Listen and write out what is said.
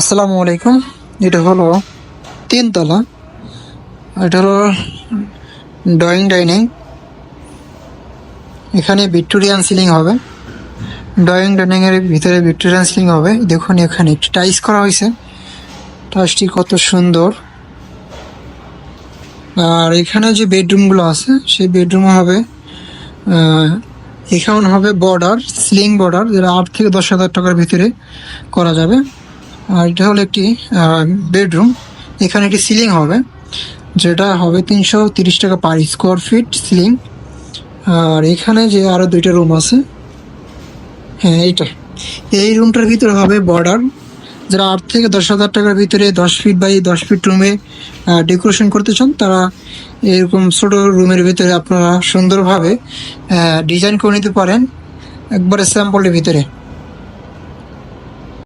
আসসালামু আলাইকুম। এটা হলো তিনতলা। এটা হলো ড্রয়িং ডাইনিং। এখানে ভিক্টোরিয়ান সিলিং হবে। ড্রয়িং ডাইনিং এর ভিতরে ভিক্টোরিয়ান সিলিং হবে। দেখুন এখানে একটি টাইলস করা হয়েছে। টাইলসটি কত সুন্দর। আর এখানে যে বেডরুমগুলো আছে সেই বেডরুম হবে এখানে হবে বর্ডার, সিলিং বর্ডার, যেটা 8 থেকে 10 হাজার টাকার ভিতরে করা যাবে। আর এটা হলো একটি বেডরুম। এখানে একটি সিলিং হবে, যেটা হবে 330 টাকা পার স্কোয়ার ফিট সিলিং। আর এখানে যে আরো দুইটা রুম আছে, হ্যাঁ এই রুমটার ভিতরে হবে বর্ডার। যারা 8 থেকে 10 হাজার টাকার ভিতরে 10 ফিট বাই 10 ফিট রুমে ডেকোরেশন করতে চান, তারা এরকম ছোট রুমের ভিতরে আপনারা সুন্দরভাবে ডিজাইন করে নিতে পারেন, একবারে স্যাম্পলের ভিতরে।